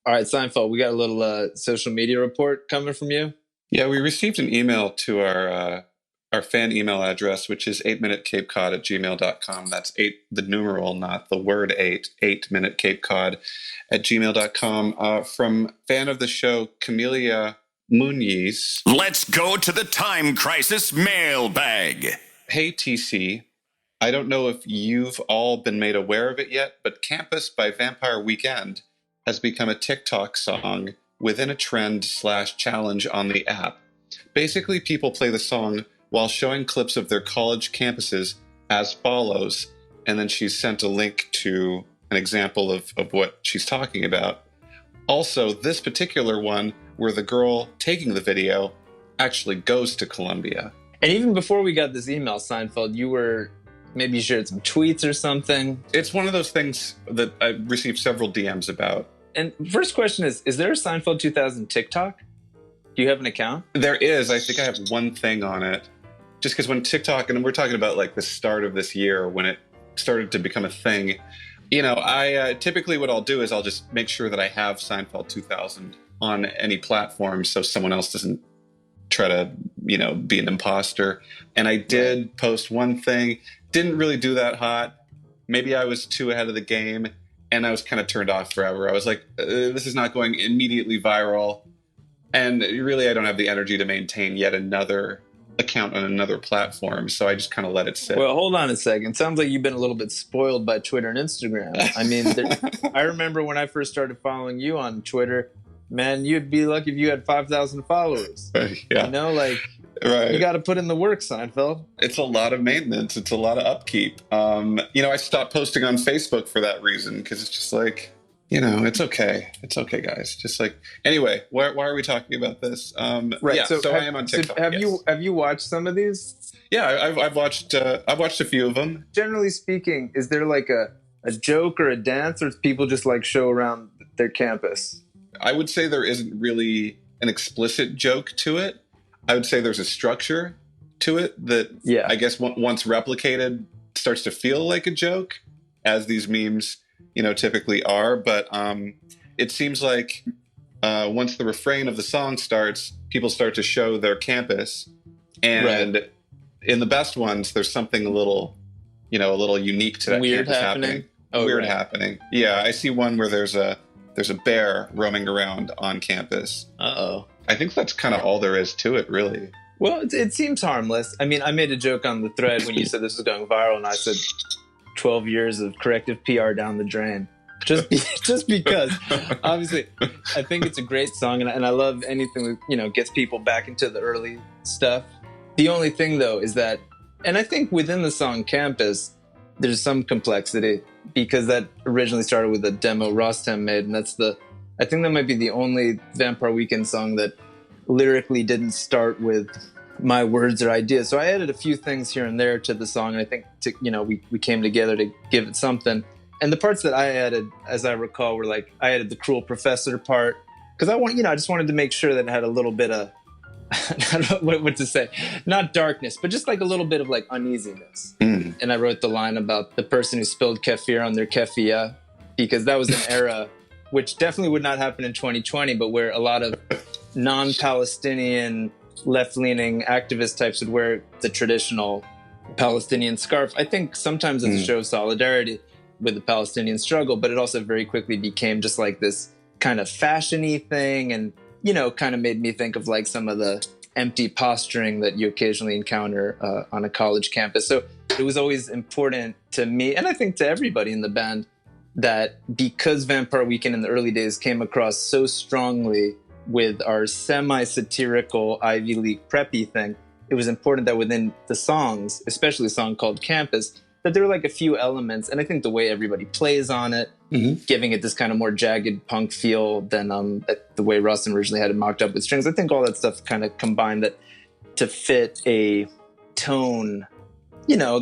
All right, Seinfeld, we got a little social media report coming from you. Yeah, we received an email to our fan email address, which is 8minutecapecod@gmail.com. That's eight, the numeral, not the word eight, 8minutecapecod@gmail.com, from fan of the show, Camelia Muniz. Let's go to the time crisis mailbag. Hey, TC. I don't know if you've all been made aware of it yet, but Campus by Vampire Weekend has become a TikTok song within a trend/challenge on the app. Basically, people play the song while showing clips of their college campuses as follows. And then she's sent a link to an example of what she's talking about. Also, this particular one, where the girl taking the video actually goes to Columbia. And even before we got this email, Seinfeld, you were maybe you shared some tweets or something. It's one of those things that I received several DMs about. And first question is there a Seinfeld 2000 TikTok? Do you have an account? There is. I think I have one thing on it. Just because when TikTok, and we're talking about like the start of this year when it started to become a thing, I typically what I'll do is I'll just make sure that I have Seinfeld 2000 on any platform so someone else doesn't try to, be an imposter. And I did post one thing, didn't really do that hot. Maybe I was too ahead of the game and I was kind of turned off forever. I was like, this is not going immediately viral. And really, I don't have the energy to maintain yet another account on another platform. So I just kind of let it sit. Well, hold on a second. Sounds like you've been a little bit spoiled by Twitter and Instagram. I mean, I remember when I first started following you on Twitter, man, you'd be lucky if you had 5,000 followers. Yeah. Right. You got to put in the work, Seinfeld. It's a lot of maintenance. It's a lot of upkeep. I stopped posting on Facebook for that reason because it's just like, it's okay. It's okay, guys. Just like, anyway, why are we talking about this? Right. Yeah, so I am on TikTok. So have you watched some of these? Yeah, I've watched a few of them. Generally speaking, is there like a joke or a dance, or people just like show around their campus? I would say there isn't really an explicit joke to it. I would say there's a structure to it that I guess once replicated starts to feel like a joke, as these memes, typically are. But it seems like once the refrain of the song starts, people start to show their campus. And in the best ones, there's something a little unique to that weird campus happening. Weird happening. Yeah, I see one where there's a bear roaming around on campus. Uh-oh. I think that's kind of all there is to it, really. Well, it seems harmless. I mean, I made a joke on the thread when you said this was going viral, and I said 12 years of corrective PR down the drain. Just because, obviously, I think it's a great song, and I love anything that, gets people back into the early stuff. The only thing, though, is that, and I think within the song Campus, there's some complexity, because that originally started with a demo Rostam made, and I think that might be the only Vampire Weekend song that lyrically didn't start with my words or ideas. So I added a few things here and there to the song, and I think we came together to give it something. And the parts that I added, as I recall, were like, I added the cruel professor part, because I just wanted to make sure that it had a little bit of I don't know what to say, not darkness, but just like a little bit of like uneasiness. And I wrote the line about the person who spilled kefir on their kefia, because that was an era which definitely would not happen in 2020, but where a lot of non-Palestinian left-leaning activist types would wear the traditional Palestinian scarf. I think sometimes as a show of solidarity with the Palestinian struggle, but it also very quickly became just like this kind of fashion-y thing, and kind of made me think of like some of the empty posturing that you occasionally encounter on a college campus. So it was always important to me, and I think to everybody in the band, that because Vampire Weekend in the early days came across so strongly with our semi-satirical Ivy League preppy thing, it was important that within the songs, especially a song called Campus, that there were like a few elements, and I think the way everybody plays on it, giving it this kind of more jagged punk feel than the way Rustin originally had it mocked up with strings. I think all that stuff kind of combined that to fit a tone,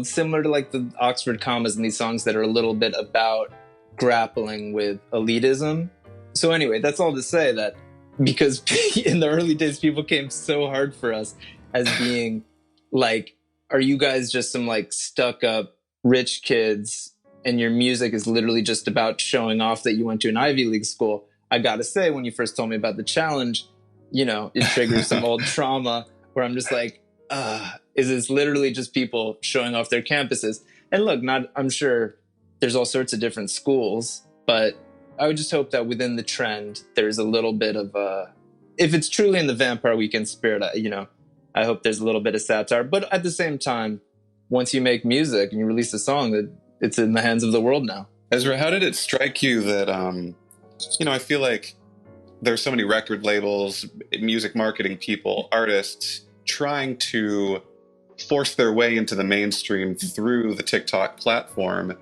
similar to like the Oxford commas in these songs that are a little bit about grappling with elitism. So anyway, that's all to say that because in the early days, people came so hard for us as being like, are you guys just some like stuck up rich kids and your music is literally just about showing off that you went to an Ivy League school? I gotta say, when you first told me about the challenge, you know, it triggers some old trauma where I'm just like, is this literally just people showing off their campuses? And look, I'm sure there's all sorts of different schools, but I would just hope that within the trend, there's a little bit of if it's truly in the Vampire Weekend spirit, you know, I hope there's a little bit of satire. But at the same time, once you make music and you release a song, that it's in the hands of the world now. Ezra, how did it strike you that, you know, I feel like there's so many record labels, music marketing people, artists trying to force their way into the mainstream through the TikTok platform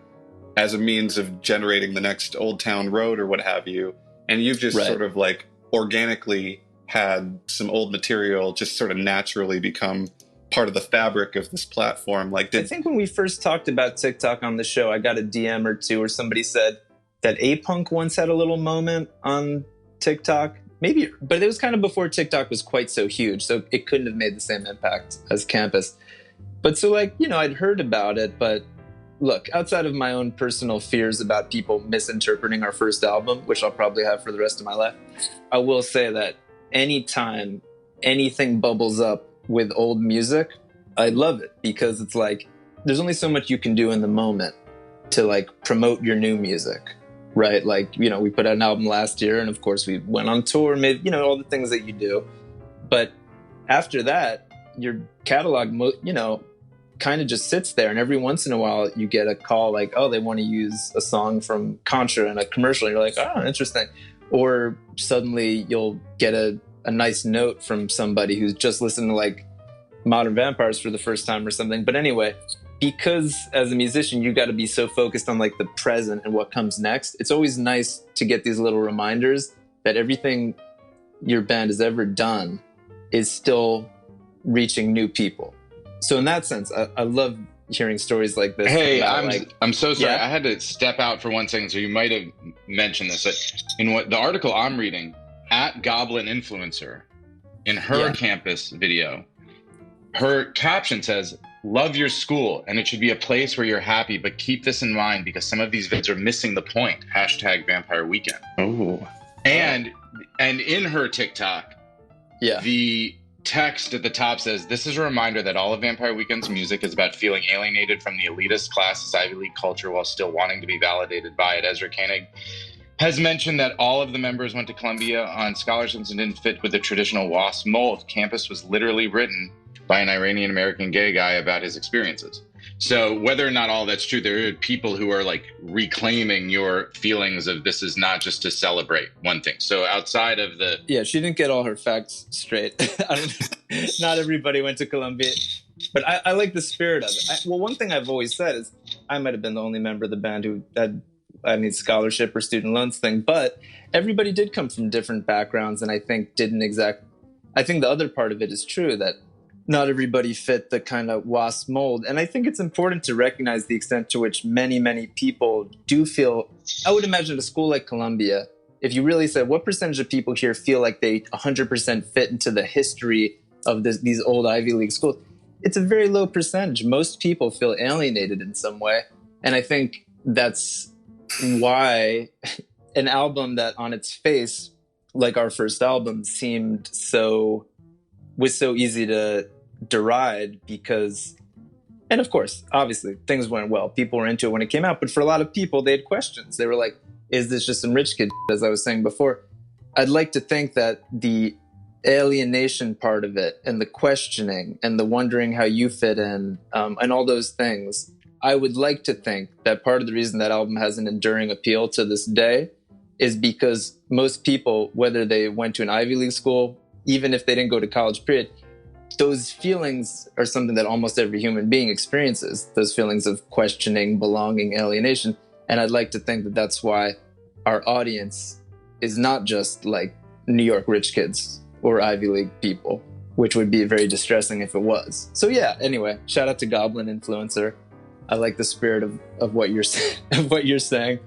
as a means of generating the next Old Town Road or what have you. And you've just sort of like organically had some old material just sort of naturally become part of the fabric of this platform. Like, I think when we first talked about TikTok on the show, I got a DM or two where somebody said that A-Punk once had a little moment on TikTok. Maybe, but it was kind of before TikTok was quite so huge, so it couldn't have made the same impact as Campus. But so, like, you know, I'd heard about it, but look, outside of my own personal fears about people misinterpreting our first album, which I'll probably have for the rest of my life, I will say that anytime anything bubbles up with old music, I love it, because it's like there's only so much you can do in the moment to like promote your new music, right? Like, you know, we put out an album last year, and of course we went on tour, made, you know, all the things that you do. But after that, your catalog, you know, kind of just sits there, and every once in a while you get a call like, oh, they want to use a song from Contra in a commercial, and you're like, oh, interesting. Or suddenly you'll get a nice note from somebody who's just listened to like Modern Vampires for the first time or something. But anyway, because as a musician, you got to be so focused on like the present and what comes next, it's always nice to get these little reminders that everything your band has ever done is still reaching new people. So in that sense, I love hearing stories like this. Hey, I'm so sorry. Yeah? I had to step out for 1 second, so you might have mentioned this. In what the article I'm reading, at Goblin Influencer, in her campus video, her caption says, "Love your school, and it should be a place where you're happy, but keep this in mind because some of these vids are missing the point. #Vampire Weekend." Oh. And in her TikTok, the text at the top says, "This is a reminder that all of Vampire Weekend's music is about feeling alienated from the elitist classes Ivy League culture while still wanting to be validated by it." Ezra Koenig has mentioned that all of the members went to Columbia on scholarships and didn't fit with the traditional WASP mold. Campus was literally written by an Iranian-American gay guy about his experiences. So whether or not all that's true, there are people who are like reclaiming your feelings of this is not just to celebrate one thing. So outside of the... Yeah, she didn't get all her facts straight. Not everybody went to Columbia. But I like the spirit of it. Well, one thing I've always said is I might have been the only member of the band who had any scholarship or student loans thing, but everybody did come from different backgrounds, and I think I think the other part of it is true, that not everybody fit the kind of WASP mold. And I think it's important to recognize the extent to which many, many people do feel, I would imagine at a school like Columbia, if you really said, what percentage of people here feel like they 100% fit into the history of these old Ivy League schools? It's a very low percentage. Most people feel alienated in some way. And I think that's why an album that on its face, like our first album, was so easy to deride, because, and of course, obviously things went well. People were into it when it came out, but for a lot of people, they had questions. They were like, is this just some rich kid, as I was saying before? I'd like to think that the alienation part of it, and the questioning, and the wondering how you fit in, and all those things, I would like to think that part of the reason that album has an enduring appeal to this day is because most people, whether they went to an Ivy League school, even if they didn't go to college, period, those feelings are something that almost every human being experiences, those feelings of questioning, belonging, alienation. And I'd like to think that that's why our audience is not just like New York rich kids or Ivy League people, which would be very distressing if it was. So yeah, anyway, shout out to Goblin Influencer. I like the spirit of what you're of what you're saying.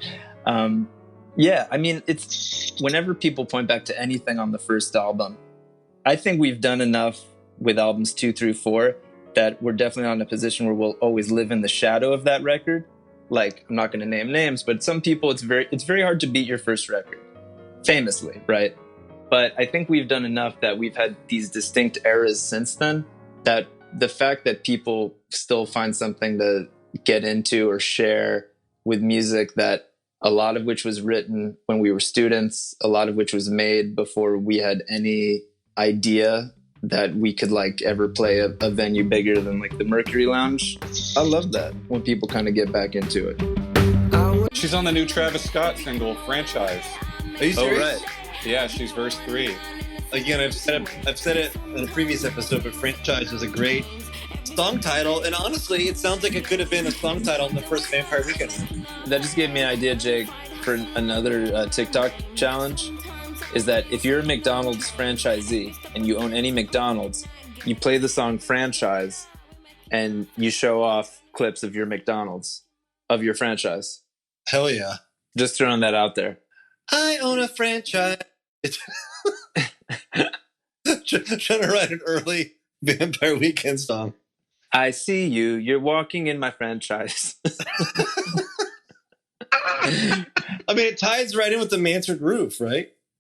Yeah, I mean, it's whenever people point back to anything on the first album, I think we've done enough with albums 2 through 4 that we're definitely not in a position where we'll always live in the shadow of that record. Like, I'm not going to name names, but some people, it's very hard to beat your first record. famously, right? But I think we've done enough that we've had these distinct eras since then, that the fact that people still find something to get into or share with music, that a lot of which was written when we were students, a lot of which was made before we had any idea that we could like ever play a venue bigger than like the Mercury Lounge. I love that when people kind of get back into it. She's on the new Travis Scott single, Franchise. Are you serious? Oh, right. Yeah, she's verse 3. Again, I've said it in a previous episode, but Franchise was a great song title, and honestly, it sounds like it could have been a song title in the first Vampire Weekend. That just gave me an idea, Jake, for another TikTok challenge, is that if you're a McDonald's franchisee and you own any McDonald's, you play the song Franchise and you show off clips of your McDonald's, of your franchise. Hell yeah. Just throwing that out there. I own a franchise. Trying to write an early Vampire Weekend song. I see you. You're walking in my franchise. I mean, it ties right in with the Mansard Roof, right?